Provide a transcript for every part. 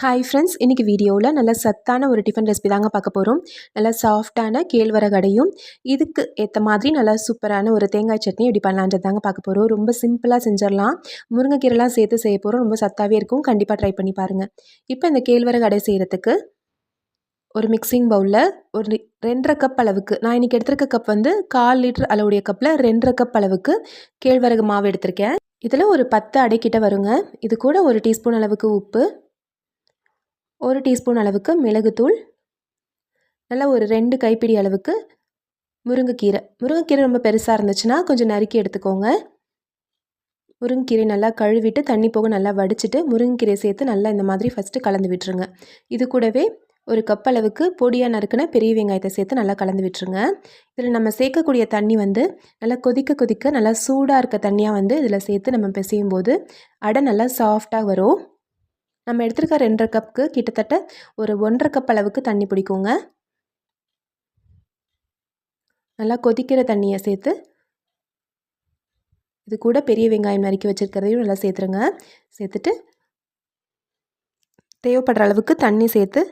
Hi friends, இன்றைக்கி வீடியோவில் நல்ல சத்தான ஒரு டிஃபன் ரெசிபி தாங்க பார்க்க போகிறோம். நல்லா சாஃப்டான கேழ்வரகு அடையும் இதுக்கு ஏற்ற மாதிரி நல்லா சூப்பரான ஒரு தேங்காய் சட்னி எப்படி பண்ணலான்றது தாங்க பார்க்க போகிறோம். ரொம்ப சிம்பிளாக செஞ்சிடலாம். முருங்கைக்கீரைலாம் சேர்த்து செய்ய போகிறோம். ரொம்ப சத்தாகவே இருக்கும். கண்டிப்பாக ட்ரை பண்ணி பாருங்கள். இப்போ இந்த கேழ்வரகு அடை செய்கிறதுக்கு ஒரு மிக்சிங் பவுலில் ஒரு 2.5 கப் அளவுக்கு, நான் இன்றைக்கி எடுத்துருக்க கப் வந்து 1/4 லிட்டர் அளவுடைய கப்பில் 2.5 கப் அளவுக்கு கேழ்வரகு மாவு எடுத்திருக்கேன். இதில் ஒரு 10 அடைக்கிட்ட வருங்க. இது கூட 1 டீஸ்பூன் அளவுக்கு உப்பு, 1 டீஸ்பூன் அளவுக்கு மிளகுத்தூள், நல்லா ஒரு 2 கைப்பிடி அளவுக்கு முருங்கைக்கீரை ரொம்ப பெருசாக இருந்துச்சுன்னா கொஞ்சம் நறுக்கி எடுத்துக்கோங்க. முருங்கைக்கீரை நல்லா கழுவிட்டு தண்ணி போக நல்லா வடிச்சிட்டு முருங்கைக்கீரை சேர்த்து நல்லா இந்த மாதிரி ஃபஸ்ட்டு கலந்து விட்டுருங்க. இது கூடவே 1 கப் அளவுக்கு பொடியாக நறுக்கின பெரிய வெங்காயத்தை சேர்த்து நல்லா கலந்து விட்டுருங்க. இதில் நம்ம சேர்க்கக்கூடிய தண்ணி வந்து நல்லா கொதிக்க நல்லா சூடாக இருக்க தண்ணியாக வந்து இதில் சேர்த்து நம்ம பிசையும் போது அடை நல்லா சாஃப்டாக வரும். நம்ம எடுத்துருக்க 2.5 கப்புக்கு கிட்டத்தட்ட ஒரு 1.5 கப் அளவுக்கு தண்ணி பிடிக்குங்க. நல்லா கொதிக்கிற தண்ணியை சேர்த்து இது கூட பெரிய வெங்காயம் நறுக்கி வச்சுருக்கிறதையும் நல்லா சேர்த்துருங்க. சேர்த்துட்டு தேவைப்படுற அளவுக்கு தண்ணி சேர்த்து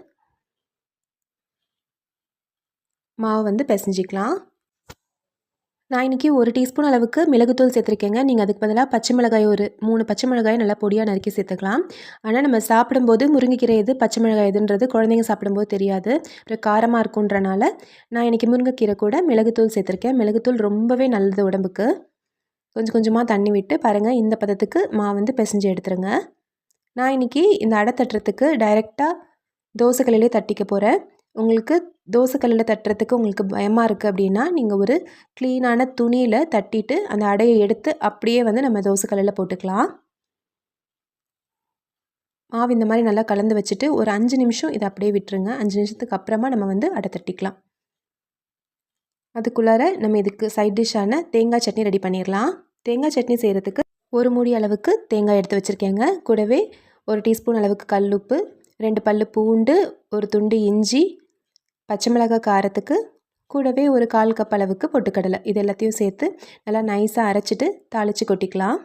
மாவு வந்து பிசைஞ்சிக்கலாம். நான் இன்றைக்கி 1 டீஸ்பூன் அளவுக்கு மிளகுத்தூள் சேர்த்துருக்கேங்க. நீங்கள் அதுக்கு பதிலாக பச்சை மிளகாய் ஒரு 3 பச்சை மிளகாய் நல்லா பொடியாக நறுக்கி சேர்த்துக்கலாம். ஆனால் நம்ம சாப்பிடும்போது முருங்கைக்கீரை எது பச்சை மிளகாய் எதுன்றது குழந்தைங்க சாப்பிடும்போது தெரியாது, ஒரு காரமாக இருக்குன்றனால நான் இன்றைக்கி முருங்கைக்கீரை கூட மிளகுத்தூள் சேர்த்துருக்கேன். மிளகுத்தூள் ரொம்பவே நல்லது உடம்புக்கு. கொஞ்சம் கொஞ்சமாக தண்ணி விட்டு பாருங்கள், இந்த பதத்துக்கு மாவு வந்து பிசைஞ்சு எடுத்துருங்க. நான் இன்றைக்கி இந்த அடை தட்டுறதுக்கு டைரெக்டாக தோசைக்கல்லிலே தட்டிக்க போகிறேன். உங்களுக்கு தோசைக்கல்லில் தட்டுறதுக்கு உங்களுக்கு பயமாக இருக்குது அப்படின்னா நீங்கள் ஒரு க்ளீனான துணியில் தட்டிட்டு அந்த அடையை எடுத்து அப்படியே வந்து நம்ம தோசைக்கல்லில் போட்டுக்கலாம். மாவு இந்த மாதிரி நல்லா கலந்து வச்சுட்டு ஒரு 5 நிமிஷம் இதை அப்படியே விட்டுருங்க. 5 நிமிஷத்துக்கு அப்புறமா நம்ம வந்து அடை தட்டிக்கலாம். அதுக்குள்ளார நம்ம இதுக்கு சைட் டிஷ்ஷான தேங்காய் சட்னி ரெடி பண்ணிடலாம். தேங்காய் சட்னி செய்கிறதுக்கு 1 மூடி அளவுக்கு தேங்காய் எடுத்து வச்சுருக்கேங்க. கூடவே 1 டீஸ்பூன் அளவுக்கு கல்லுப்பு, 2 பல்லு பூண்டு, 1 துண்டு இஞ்சி, பச்சை மிளகாய் காரத்துக்கு, கூடவே ஒரு 1/4 கப் அளவுக்கு பொட்டுக்கடலை, இது எல்லாத்தையும் சேர்த்து நல்லா நைஸாக அரைச்சிட்டு தாளித்து கொட்டிக்கலாம்.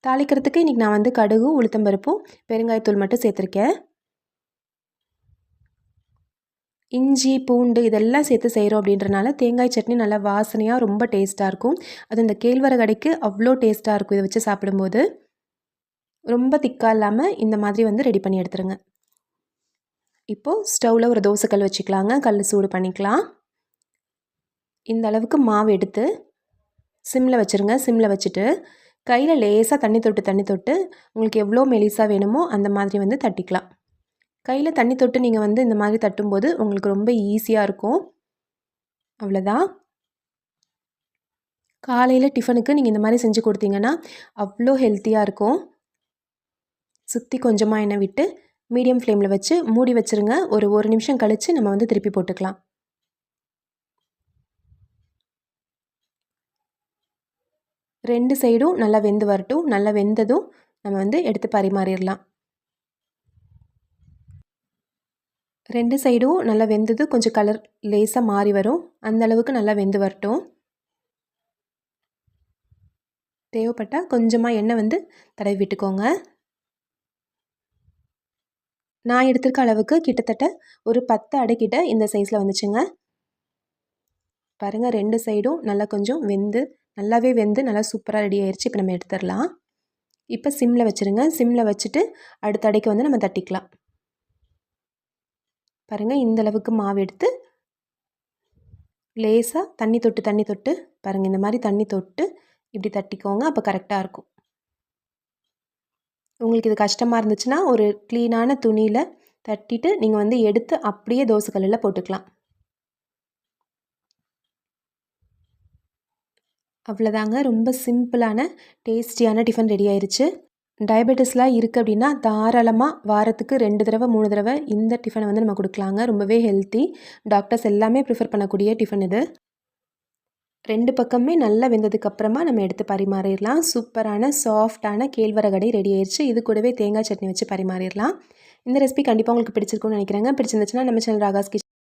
தாளிக்கிறதுக்கு இன்றைக்கி நான் வந்து கடுகு, உளுத்தம்பருப்பும் பெருங்காயத்தூள் மட்டும் சேர்த்துருக்கேன். இஞ்சி பூண்டு இதெல்லாம் சேர்த்து செய்கிறோம் அப்படின்றனால தேங்காய் சட்னி நல்லா வாசனையாக ரொம்ப டேஸ்ட்டாக இருக்கும். அது இந்த கேழ்வரகு அடைக்கு அவ்வளோ டேஸ்ட்டாக இருக்கும். இதை வச்சு சாப்பிடும்போது ரொம்ப திக்காக இல்லாமல் இந்த மாதிரி வந்து ரெடி பண்ணி எடுத்துருங்க. இப்போது ஸ்டவ்வில் ஒரு தோசைக்கல் வச்சுக்கலாங்க. கல் சூடு பண்ணிக்கலாம். இந்த அளவுக்கு மாவு எடுத்து சிம்மில் வச்சுருங்க. சிம்மில் வச்சுட்டு கையில் லேசாக தண்ணி தொட்டு உங்களுக்கு எவ்வளோ மெலிசாக வேணுமோ அந்த மாதிரி வந்து தட்டிக்கலாம். கையில் தண்ணி தொட்டு நீங்கள் வந்து இந்த மாதிரி தட்டும்போது உங்களுக்கு ரொம்ப ஈஸியாக இருக்கும். அவ்வளோதான். காலையில் டிஃபனுக்கு நீங்கள் இந்த மாதிரி செஞ்சு கொடுத்தீங்கன்னா அவ்வளோ ஹெல்த்தியாக இருக்கும். சுற்றி கொஞ்சமாக எண்ணெய் விட்டு மீடியம் ஃப்ளேமில் வச்சு மூடி வச்சுருங்க. ஒரு 1 நிமிஷம் கழித்து நம்ம வந்து திருப்பி போட்டுக்கலாம். ரெண்டு சைடும் நல்லா வெந்து வரட்டும். நல்லா வெந்ததும் நம்ம வந்து எடுத்து பரிமாறிடலாம். 2 சைடும் நல்லா வெந்தது கொஞ்சம் கலர் லேசாக மாறி வரும். அந்த அளவுக்கு நல்லா வெந்து வரட்டும். தேவைப்பட்டால் கொஞ்சமாக எண்ணெய் வந்து தடவி விட்டுக்கோங்க. நான் எடுத்துருக்க அளவுக்கு கிட்டத்தட்ட ஒரு 10 அடைக்கிட்ட இந்த சைஸில் வந்துச்சுங்க. பாருங்கள், 2 சைடும் நல்லா கொஞ்சம் நல்லாவே வெந்து நல்லா சூப்பராக ரெடி ஆயிடுச்சு. இப்போ நம்ம எடுத்துடலாம். இப்போ சிம்மில் வச்சுருங்க. சிம்மில் வச்சுட்டு அடுத்த அடைக்கு வந்து நம்ம தட்டிக்கலாம். பாருங்கள், இந்த அளவுக்கு மாவு எடுத்து லேசாக தண்ணி தொட்டு பாருங்கள், இந்த மாதிரி தண்ணி தொட்டு இப்படி தட்டிக்கோங்க. அப்போ கரெக்டாக இருக்கும். உங்களுக்கு இது கஷ்டமாக இருந்துச்சுன்னா ஒரு க்ளீனான துணியில் தட்டிட்டு நீங்கள் வந்து எடுத்து அப்படியே தோசைக்கல்லில் போட்டுக்கலாம். அவ்வளோதாங்க. ரொம்ப சிம்பிளான டேஸ்டியான டிஃபன் ரெடி ஆயிடுச்சு. டயபெட்டிஸ்லாம் இருக்குது அப்படின்னா தாராளமாக வாரத்துக்கு 2 தடவை 3 தடவை இந்த டிஃபனை வந்து நம்ம கொடுக்கலாங்க. ரொம்பவே ஹெல்த்தி. டாக்டர்ஸ் எல்லாமே ப்ரிஃபர் பண்ணக்கூடிய டிஃபன் இது. 2 பக்கமே நல்லா வெந்ததுக்கப்புறமா நம்ம எடுத்து பரிமாறிடலாம். சூப்பரான சாஃப்டான கேழ்வரகு அடை ரெடி ஆயிடுச்சு. இது கூடவே தேங்காய் சட்னி வச்சு பரிமாறிடலாம். இந்த ரெசிபி கண்டிப்பாக உங்களுக்கு பிடிச்சிருக்கும்னு நினைக்கிறேங்க. பிடிச்சிருந்துச்சுன்னா நம்ம சேனல் ராகாஸ் கிச்சன்